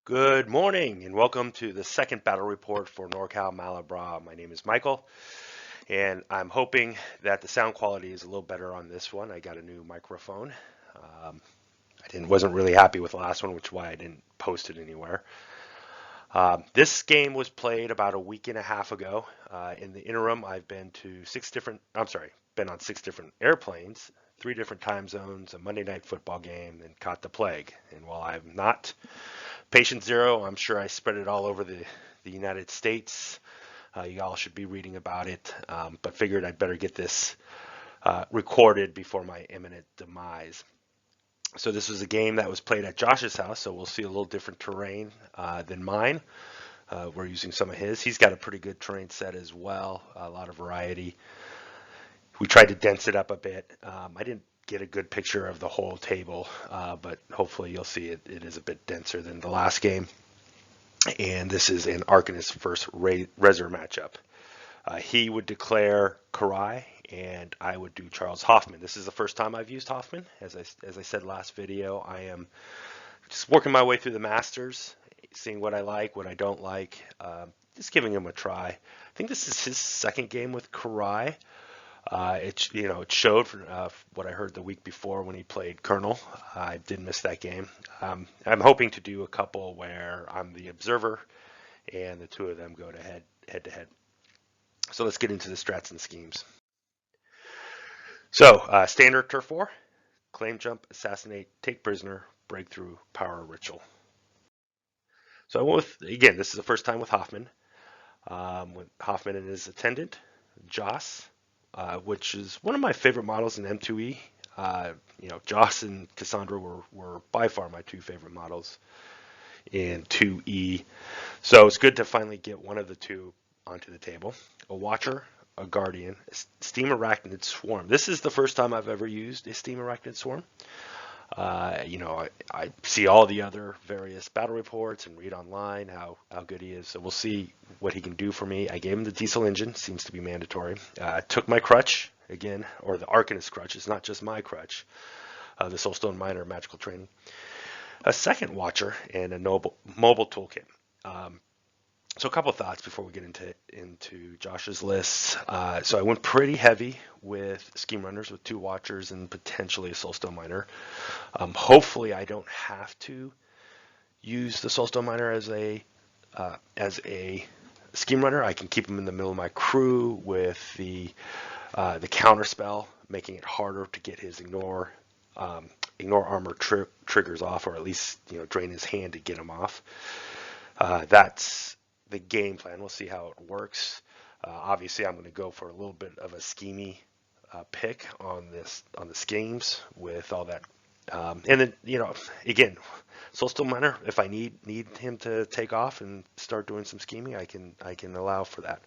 Good morning and welcome to the second battle report for NorCal Malibra. My name is Michael and I'm hoping that the sound quality is a little better on this one. I got a new microphone. Wasn't really happy with the last one, which is why I didn't post it anywhere. This game was played about a week and a half ago. In the interim, I've been been on 6 different airplanes, 3 different time zones, a Monday night football game, and caught the plague. And while I'm not patient zero, I'm sure I spread it all over the United States. You all should be reading about it, but figured I'd better get this recorded before my imminent demise. So this was a game that was played at Josh's house, so we'll see a little different terrain than mine. We're using some of his. He's got a pretty good terrain set as well, a lot of variety. We tried to dense it up a bit. I didn't get a good picture of the whole table, but hopefully you'll see it is a bit denser than the last game. And this is an Arcanist first Reser matchup. He would declare Kirai, and I would do Charles Hoffman. This is the first time I've used Hoffman. As I said last video, I am just working my way through the Masters, seeing what I like, what I don't like, just giving him a try. I think this is his second game with Kirai. It showed from what I heard the week before when he played Colonel. I did miss that game. I'm hoping to do a couple where I'm the observer and the two of them go to head to head. So let's get into the strats and schemes. So standard turf war, claim jump, assassinate, take prisoner, breakthrough, power ritual. So I went with, again, this is the first time with Hoffman. With Hoffman and his attendant, Joss. Which is one of my favorite models in M2E. Joss and Cassandra were by far my two favorite models in 2E. So it's good to finally get one of the two onto the table. A Watcher, a Guardian, a Steam Arachnid Swarm. This is the first time I've ever used a Steam Arachnid Swarm. I see all the other various battle reports and read online how good he is. So we'll see what he can do for me. I gave him the diesel engine, seems to be mandatory. Took my crutch again, or the Arcanist crutch. It's not just my crutch. The Soulstone Miner magical training. A second Watcher and a mobile toolkit. So a couple of thoughts before we get into Josh's lists. So I went pretty heavy with Scheme Runners with 2 Watchers and potentially a Soulstone Miner. Hopefully I don't have to use the Soulstone Miner as a Scheme Runner. I can keep him in the middle of my crew with the counter spell, making it harder to get his ignore armor triggers off, or at least drain his hand to get him off. That's the game plan. We'll see how it works. Obviously, I'm going to go for a little bit of a schemey pick on the schemes with all that. And then, again, Soulstone Miner, if I need him to take off and start doing some scheming, I can allow for that.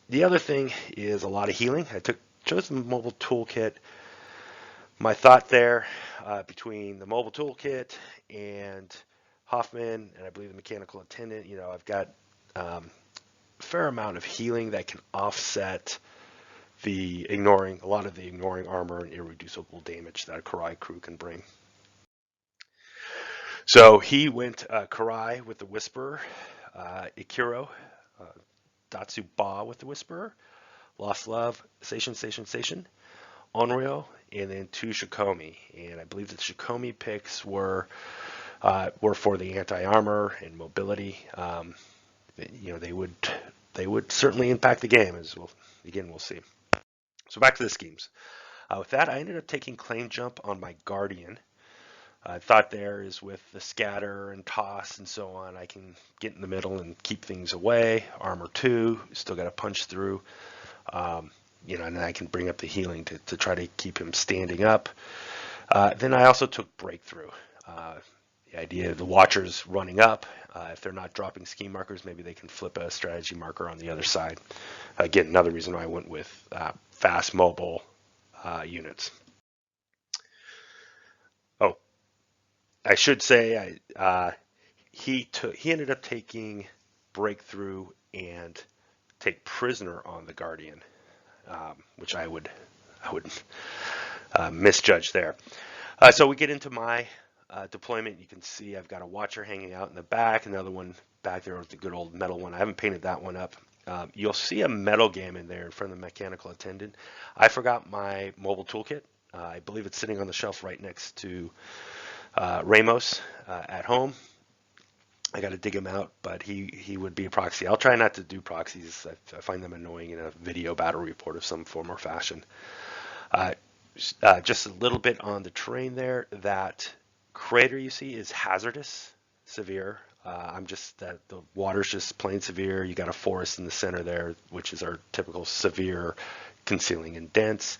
The other thing is a lot of healing. I chose the mobile toolkit. My thought there between the mobile toolkit and Hoffman, and I believe the mechanical attendant, I've got a fair amount of healing that can offset a lot of the ignoring armor and irreducible damage that a Kirai crew can bring. So he went Kirai with the Whisperer, Ikiro, Datsu Ba with the Whisperer, Lost Love, Station, Onryo, and then 2 Shikomi. And I believe the Shikomi picks were for the anti-armor and mobility. They would certainly impact the game, as we'll see. So back to the schemes. With that, I ended up taking claim jump on my Guardian. I thought there is with the scatter and toss and so on, I can get in the middle and keep things away. Armor 2, still got to punch through. And then I can bring up the healing to try to keep him standing up. Then I also took breakthrough. The idea of the Watchers running up, if they're not dropping scheme markers, maybe they can flip a strategy marker on the other side. Again, another reason why I went with fast mobile units. Oh, I should say he ended up taking breakthrough and take prisoner on the Guardian, which I would misjudge there. So we get into my deployment, you can see I've got a watcher hanging out in the back, another one back there with the good old metal one. I haven't painted that one up. You'll see a metal gam in there in front of the mechanical attendant. I forgot my mobile toolkit. I believe it's sitting on the shelf right next to Ramos at home. I got to dig him out, but he would be a proxy. I'll try not to do proxies. I find them annoying in a video battle report of some form or fashion. Just a little bit on the terrain there. That crater you see is hazardous, severe. I'm just that the water's just plain severe. You got a forest in the center there, which is our typical severe concealing and dense.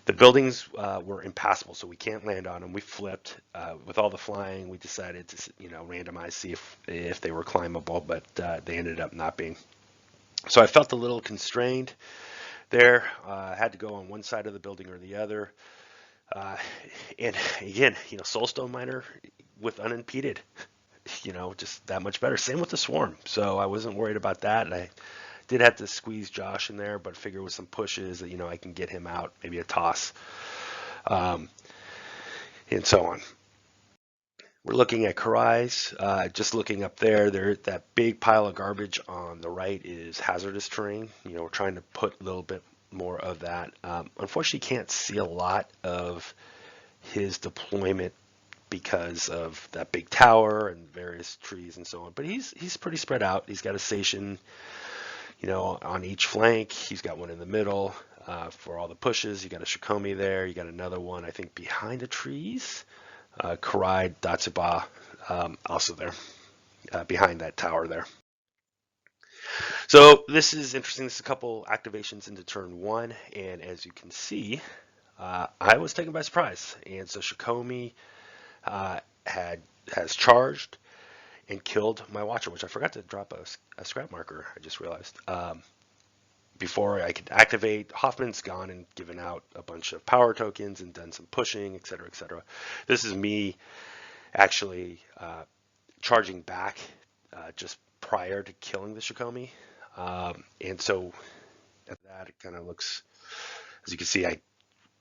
The buildings were impassable, so we can't land on them. We flipped with all the flying. We decided to randomize, see if they were climbable, but they ended up not being. So I felt a little constrained there. I had to go on one side of the building or the other. And again, Soulstone Miner with unimpeded, just that much better. Same with the Swarm. So I wasn't worried about that. And I did have to squeeze Josh in there, but figure with some pushes that, I can get him out, maybe a toss, and so on. We're looking at Kirai's, just looking up there, that big pile of garbage on the right is hazardous terrain. We're trying to put a little bit more of that. Unfortunately, can't see a lot of his deployment because of that big tower and various trees and so on. But he's pretty spread out. He's got a station, on each flank. He's got one in the middle for all the pushes. You got a Shikomi there. You got another one, I think, behind the trees. Kirai, Datsuba, also there, behind that tower there. So this is interesting. This is a couple activations into turn one, and as you can see, I was taken by surprise. And so Shikomi has charged and killed my watcher, which I forgot to drop a scrap marker. I just realized. Before I could activate, Hoffman's gone and given out a bunch of power tokens and done some pushing, etc., etc. This is me actually charging back just prior to killing the Shikomi. And so at that, it kind of looks, as you can see, I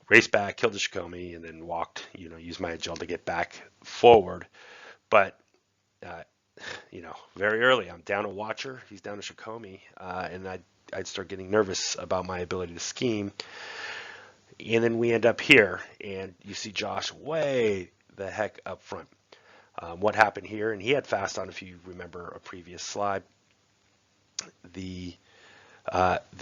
raced back, killed the Shikomi, and then walked, used my agile to get back forward. But, very early, I'm down a watcher, he's down a Shikomi, and I'd start getting nervous about my ability to scheme. And then we end up here, and you see Josh way the heck up front. What happened here, and he had fast on, if you remember a previous slide. The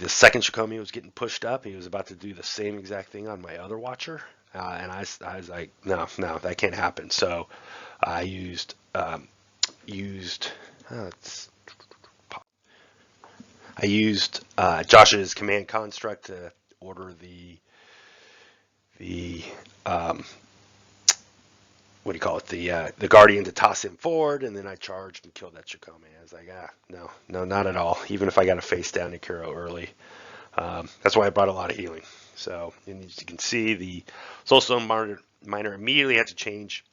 second Shikomi was getting pushed up. He was about to do the same exact thing on my other watcher, and I was like, no, that can't happen. So I used Josh's command construct to order the what do you call it, the Guardian to toss him forward, and then I charged and killed that Shikomi. I was like, no, not at all. Even if I got a face down to Kuro early, that's why I brought a lot of healing. So, and as you can see, the Soulstone Miner immediately had to change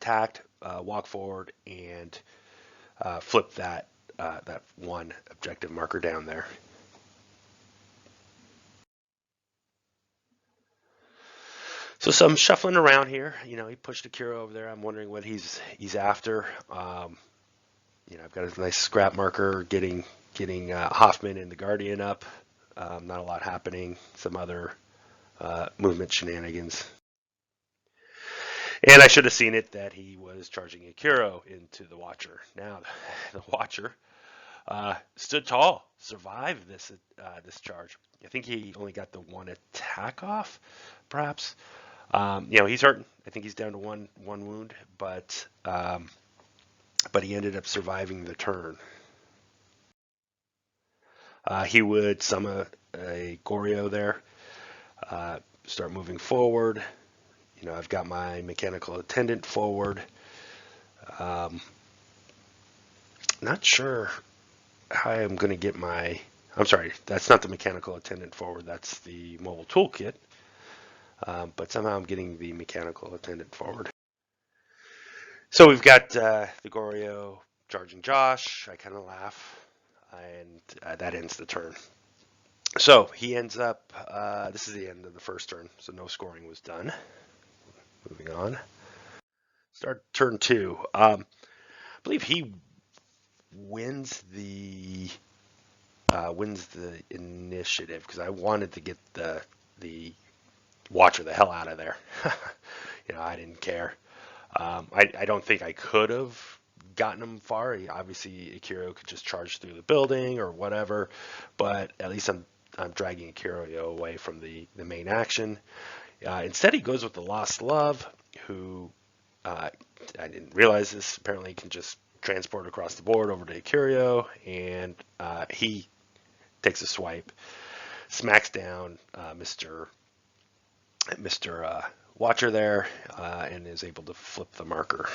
tact, walk forward, and flip that one objective marker down there. So some shuffling around here. He pushed a Kuro over there. I'm wondering what he's after. I've got a nice scrap marker getting Hoffman and the Guardian up. Not a lot happening. Some other movement shenanigans. And I should have seen it that he was charging a Kuro into the Watcher. Now the Watcher stood tall, survived this charge. I think he only got the one attack off, perhaps. He's hurting. I think he's down to one wound, but he ended up surviving the turn. He would summon a Goryo there, start moving forward. I've got my mechanical attendant forward. Not sure how I'm going to get my... I'm sorry, that's not the mechanical attendant forward. That's the mobile toolkit. But somehow I'm getting the mechanical attendant forward. So we've got the Goryo charging Josh. I kind of laugh, and that ends the turn. So he ends up, this is the end of the first turn, so no scoring was done. Moving on. Start turn two. I believe he wins the initiative because I wanted to get the Watcher the hell out of there. I didn't care. I don't think I could have gotten him far. Obviously, Akira could just charge through the building or whatever, but at least I'm dragging Akira away from the main action. Instead, he goes with the Lost Love, who I didn't realize this. Apparently, can just transport across the board over to Akira, and he takes a swipe, smacks down Mr. Watcher there, and is able to flip the marker.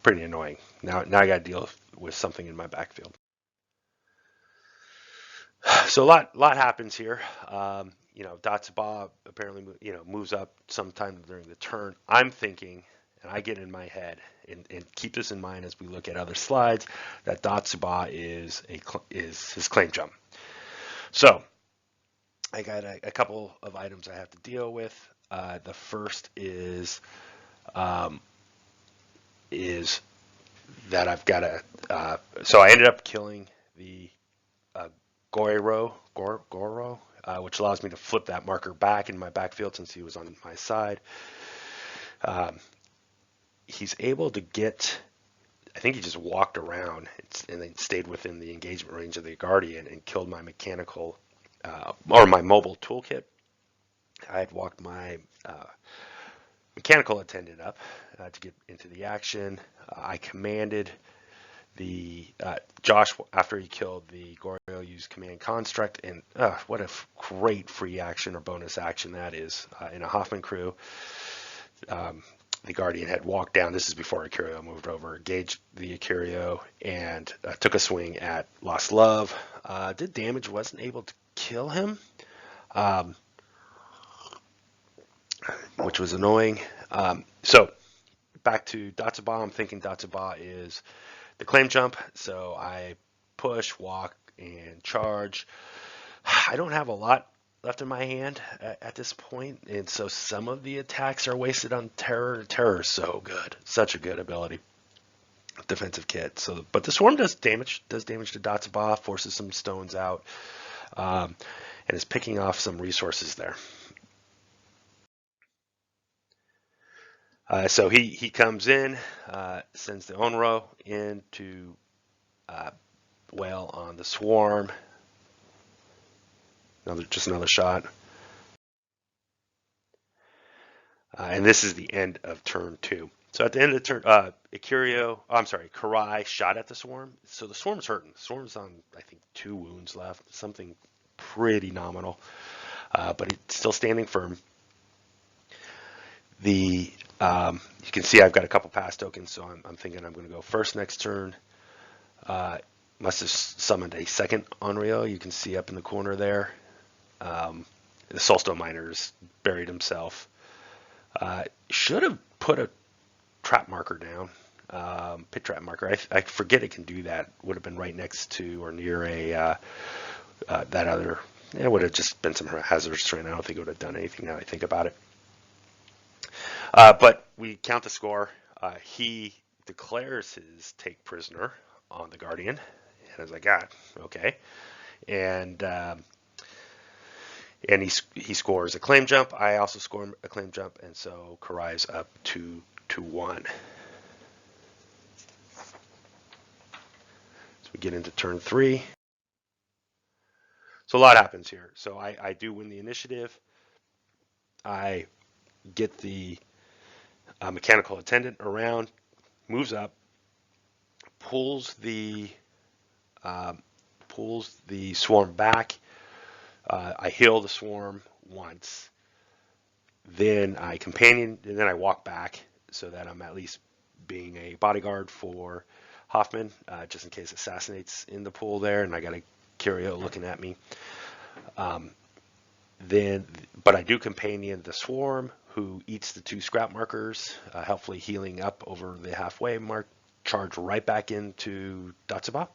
Pretty annoying. Now I got to deal with something in my backfield. So a lot happens here. Datsuba apparently moves up sometime during the turn. I'm thinking, and I get in my head, and keep this in mind as we look at other slides, that Datsuba is his claim jump. So I got a couple of items I have to deal with. The first is that I've got to. So I ended up killing the Goro, which allows me to flip that marker back in my backfield since he was on my side. He's able to get. I think he just walked around and then stayed within the engagement range of the Guardian and killed my mechanical or my mobile toolkit. I had walked my mechanical attendant up to get into the action. I commanded the Josh after he killed the Goryo used command construct, and what a great free action or bonus action that is in a Hoffman crew. The Guardian had walked down. This is before Akira moved over, engaged the Akira, and took a swing at Lost Love. Did damage, wasn't able to kill him, which was annoying. So back to Datsuba. I'm thinking Datsuba is the claim jump. So I push, walk, and charge. I don't have a lot left in my hand at this point, and so some of the attacks are wasted on Terror. Terror is so good, such a good ability, defensive kit. So, but the swarm does damage to Datsuba, forces some stones out, and is picking off some resources there. So he comes in, sends the Onro in to wail on the swarm. Just another shot. And this is the end of turn two. So at the end of the turn, Kirai shot at the swarm. So the swarm's hurting. The swarm's on, I think, 2 wounds left, something pretty nominal, but it's still standing firm. You can see I've got a couple pass tokens, so I'm thinking I'm going to go first next turn. Must have summoned a second Onryo. You can see up in the corner there. The Soulstone Miner's buried himself. Should have put a trap marker down, pit trap marker. I forget it can do that. Would have been right next to or near that other. It would have just been some hazardous terrain. I don't think it would have done anything now I think about it. But we count the score. He declares his take prisoner on the Guardian, and I was like, okay. And he scores a claim jump. I also score a claim jump, and so Kirai's up 2-1. So we get into turn 3. So a lot happens here. So I do win the initiative. I get the mechanical attendant around, moves up, pulls the swarm back. I heal the swarm once. Then I companion, and then I walk back so that I'm at least being a bodyguard for Hoffman, just in case assassinates in the pool there, and I got a Curio looking at me. But I do companion the swarm, who eats the 2 scrap markers, helpfully healing up over the halfway mark, charge right back into Datsuba.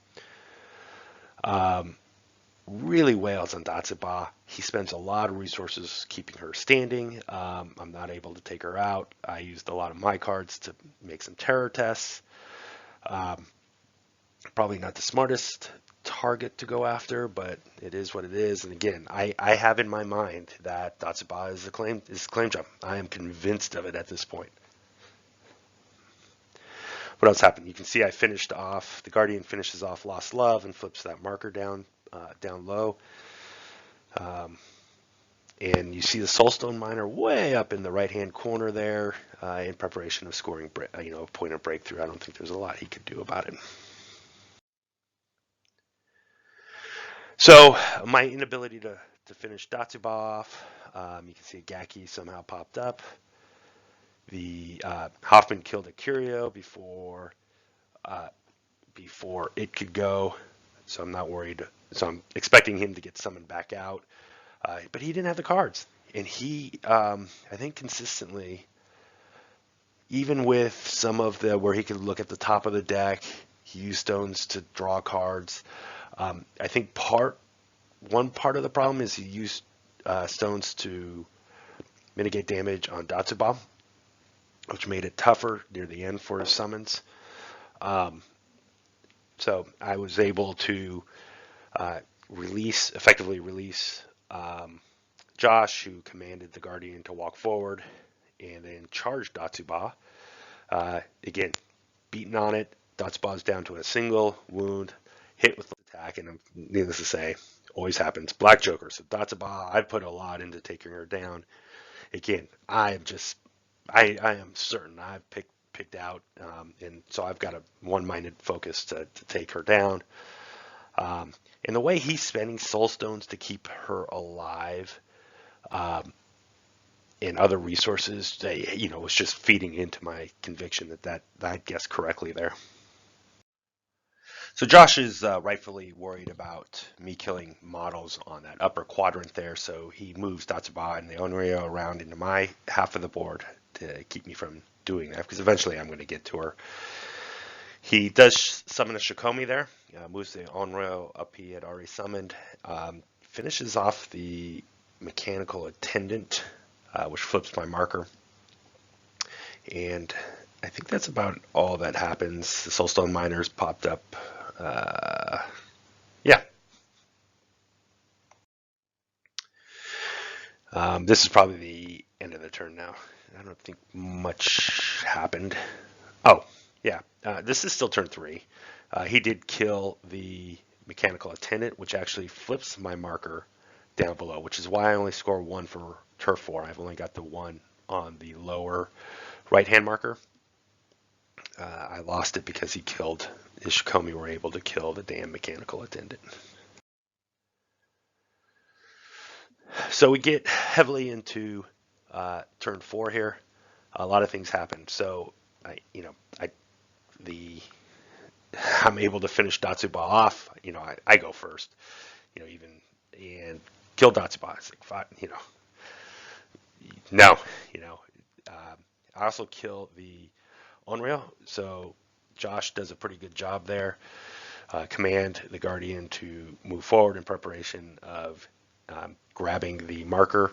really wails on Datsuba. He spends a lot of resources keeping her standing. I'm not able to take her out. I used a lot of my cards to make some terror tests. Um, Probably not the smartest target to go after, but it is what it is. And again, I have in my mind that Datsuba is a claim jump. I am convinced of it at this point. What else happened? You can see I finished off, the Guardian finishes off Lost Love and flips that marker down low. And you see the Soulstone Miner way up in the right-hand corner there in preparation of scoring, a point of breakthrough. I don't think there's a lot he could do about it. So my inability to finish Datsuba off, you can see a Gaki somehow popped up. The Hoffman killed a Curio before it could go, so I'm not worried. So I'm expecting him to get summoned back out, but he didn't have the cards, and he, I think, consistently, even with some of the where he could look at the top of the deck, he used stones to draw cards. I think one part of the problem is he used stones to mitigate damage on Datsuba, which made it tougher near the end for his summons. So I was able to effectively release Josh, who commanded the Guardian to walk forward, and then charged Datsuba. Again, beaten on it. Datsuba's down to a single wound, hit with the attack, and needless to say, always happens. Black Joker. So Datsuba, I've put a lot into taking her down. Again, I am certain I've picked out, and so I've got a one-minded focus to take her down. And the way he's spending soul stones to keep her alive, and other resources, was just feeding into my conviction that I guessed correctly there. So Josh is rightfully worried about me killing models on that upper quadrant there, so he moves Datsuba and the Onryo around into my half of the board to keep me from doing that, because eventually I'm going to get to her. He does summon a Shikomi there, moves the Onryo up he had already summoned, finishes off the Mechanical Attendant, which flips my marker. And I think that's about all that happens. The Soulstone Miners popped up. Yeah. This is probably the end of the turn now. I don't think much happened. Oh, yeah. This is still turn 3. He did kill the Mechanical Attendant, which actually flips my marker down below, which is why I only score 1 for turf 4. I've only got the 1 on the lower right-hand marker. I lost it because he killed, his Shikomi were able to kill the damn Mechanical Attendant. So we get heavily into turn 4 here. A lot of things happen. So I'm able to finish Datsuba off. I go first. And kill Datsuba. It's like, no. I also kill the Onryo. So Josh does a pretty good job there. Command the Guardian to move forward in preparation of grabbing the marker.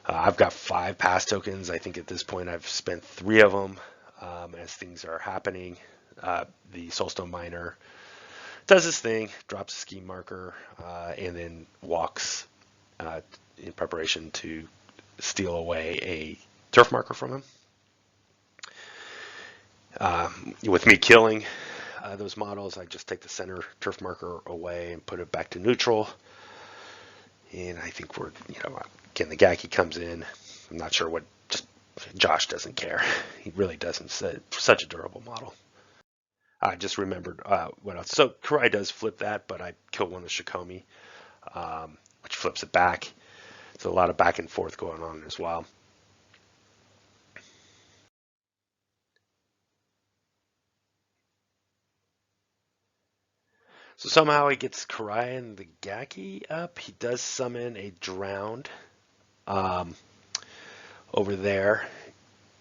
I've got 5 pass tokens. I think at this point I've spent 3 of them as things are happening. The Soulstone Miner does his thing, drops a scheme marker, and then walks in preparation to steal away a turf marker from him. With me killing those models, I just take the center turf marker away and put it back to neutral. And I think again, the Gaki comes in. I'm not sure what, Josh doesn't care. He really doesn't. Such a durable model. I just remembered what else. So Kirai does flip that, but I kill one of the Shikomi, which flips it back. There's a lot of back and forth going on as well. So somehow he gets Kirai and the Gaki up. He does summon a Drowned over there.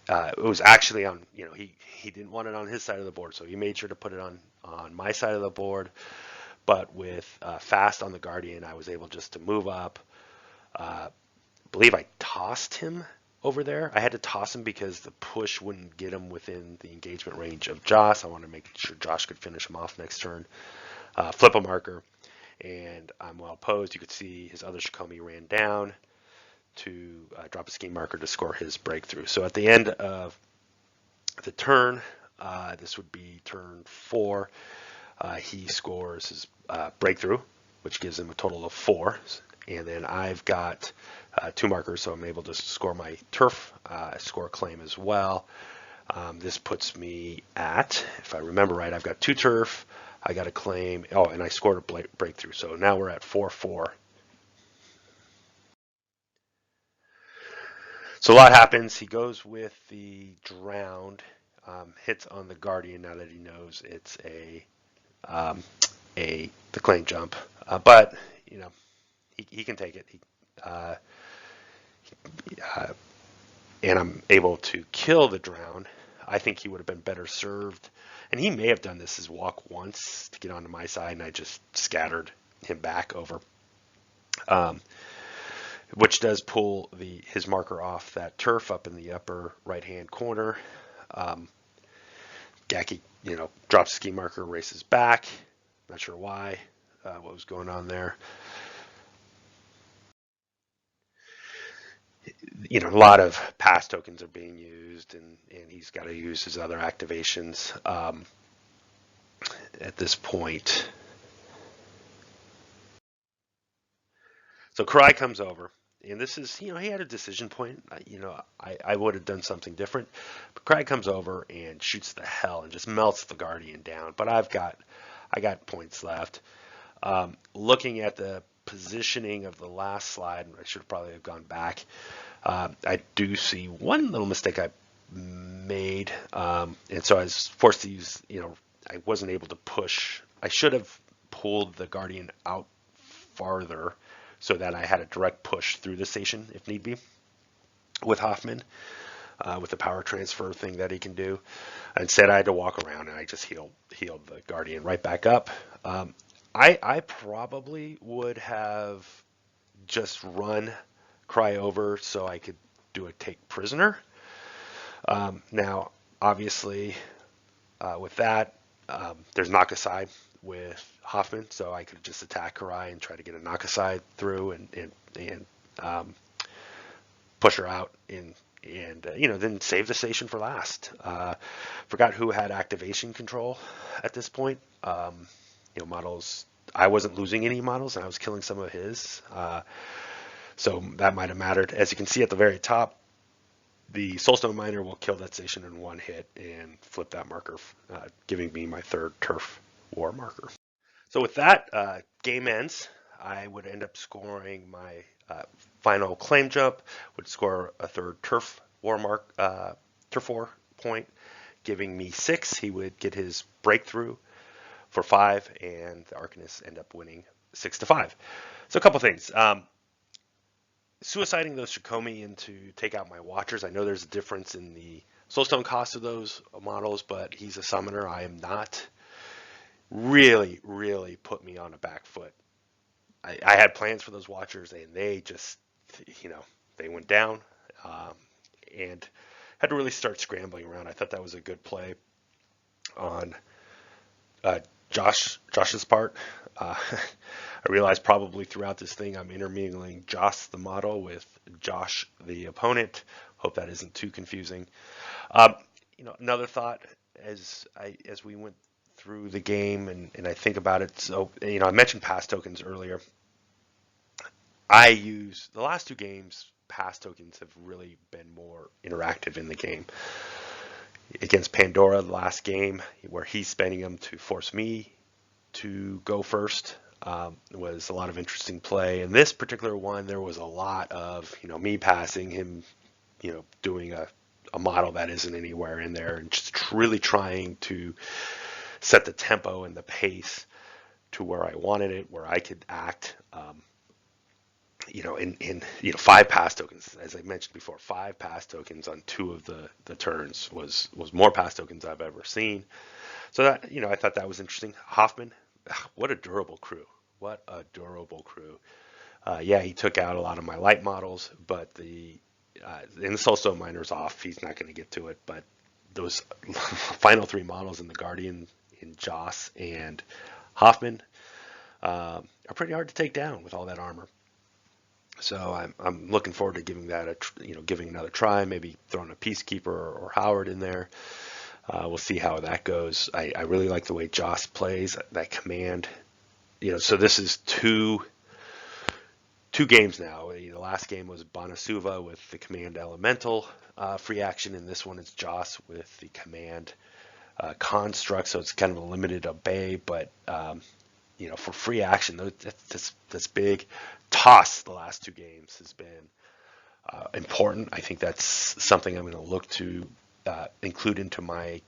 It was actually on, he didn't want it on his side of the board, so he made sure to put it on my side of the board. but with fast on the Guardian, I was able just to move up. Believe I tossed him over there. I had to toss him because the push wouldn't get him within the engagement range of Josh. I wanted to make sure Josh could finish him off next turn. Flip a marker, and I'm well posed. You could see his other Shikomi ran down to drop a scheme marker to score his breakthrough. So at the end of the turn, this would be turn 4, he scores his breakthrough, which gives him a total of 4. And then I've got 2 markers, so I'm able to score my turf, score a claim as well. This puts me at, if I remember right, I've got 2 turf, I got a claim, and I scored a breakthrough. So now we're at 4-4. So a lot happens. He goes with the drowned, hits on the Guardian now that he knows it's the claim jump. But he can take it. And I'm able to kill the drown. I think he would have been better served, and he may have done this as walk once to get onto my side, and I just scattered him back over, which does pull his marker off that turf up in the upper right hand corner. Gaki, drops ski marker, races back. Not sure why, what was going on there. A lot of pass tokens are being used, and he's got to use his other activations at this point. So Kirai comes over, and this is, he had a decision point. I would have done something different, but Kirai comes over and shoots the hell and just melts the Guardian down. But I got points left. Looking at the positioning of the last slide, I should probably have gone back. I do see one little mistake I made, and so I was forced to use, I wasn't able to push. I should have pulled the Guardian out farther so that I had a direct push through the station if need be with Hoffman, with the power transfer thing that he can do. Instead, I had to walk around, and I just healed the Guardian right back up. I probably would have just run Kirai over so I could do a take prisoner. Now, obviously, with that, there's knock aside with Hoffman, so I could just attack Kirai and try to get a knock aside through and push her out and then save the station for last. Forgot who had activation control at this point. Models. I wasn't losing any models, and I was killing some of his. So that might have mattered. As you can see at the very top, the Soulstone Miner will kill that station in one hit and flip that marker, giving me my 3rd turf war marker. So with that, game ends. I would end up scoring my final claim jump, would score a 3rd turf war point, giving me 6. He would get his breakthrough for 5, and the Arcanists end up winning 6-5. So a couple things. Suiciding those Shikomi in to take out my Watchers. I know there's a difference in the Soulstone cost of those models, but he's a summoner. I am not. Really, really put me on a back foot. I had plans for those Watchers, and they just, they went down, and had to really start scrambling around. I thought that was a good play on Josh's part. I realized probably throughout this thing I'm intermingling Josh the model with Josh the opponent. Hope that isn't too confusing. Another thought as we went through the game and I think about it. So I mentioned pass tokens earlier. I use the last 2 games. Pass tokens have really been more interactive in the game. Against Pandora, the last game where he's spending them to force me to go first, was a lot of interesting play. In this particular one, there was a lot of me passing him, doing a model that isn't anywhere in there, and just really trying to set the tempo and the pace to where I wanted it, where I could act. In 5 pass tokens, as I mentioned before, 5 pass tokens on 2 of the turns was more pass tokens I've ever seen. So that I thought that was interesting. Hoffman what a durable crew. What a durable crew. Yeah, he took out a lot of my light models, but and the Soulstone Miner's off. He's not going to get to it, but those final three models in the Guardian, in Joss and Hoffman, are pretty hard to take down with all that armor. So I'm looking forward to giving that giving another try. Maybe throwing a Peacekeeper or Howard in there. We'll see how that goes. I really like the way Joss plays that command. So this is two games now. The last game was Bonasuva with the command elemental free action, and this one is Joss with the command construct. So it's kind of a limited obey, but for free action, that's big. Toss the last two games has been important. I think that's something I'm going to look to include into my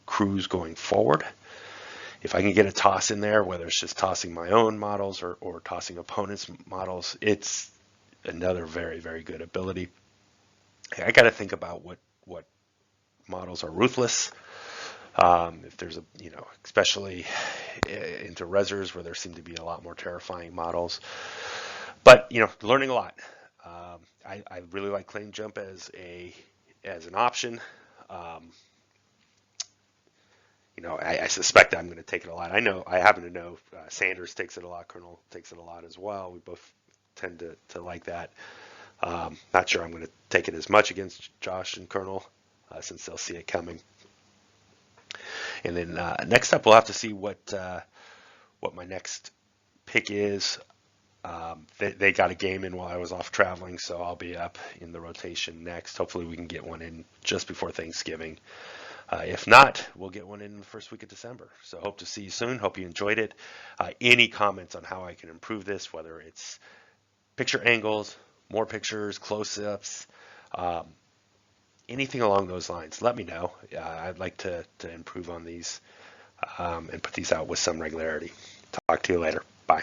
crews going forward. If I can get a toss in there, whether it's just tossing my own models or tossing opponents' models, it's another very, very good ability. I got to think about what models are ruthless. If there's especially into Rezzers where there seem to be a lot more terrifying models. But, learning a lot. I really like Claim Jump as an option. I suspect I'm going to take it a lot. I happen to know Sanders takes it a lot. Colonel takes it a lot as well. We both tend to like that. Not sure I'm going to take it as much against Josh and Colonel since they'll see it coming. And then next up, we'll have to see what my next pick is. They got a game in while I was off traveling, so I'll be up in the rotation next. Hopefully we can get one in just before Thanksgiving. If not, we'll get one in the first week of December. So hope to see you soon. Hope you enjoyed it. Any comments on how I can improve this, whether it's picture angles, more pictures, close-ups, anything along those lines, let me know. I'd like to improve on these and put these out with some regularity. Talk to you later. Bye.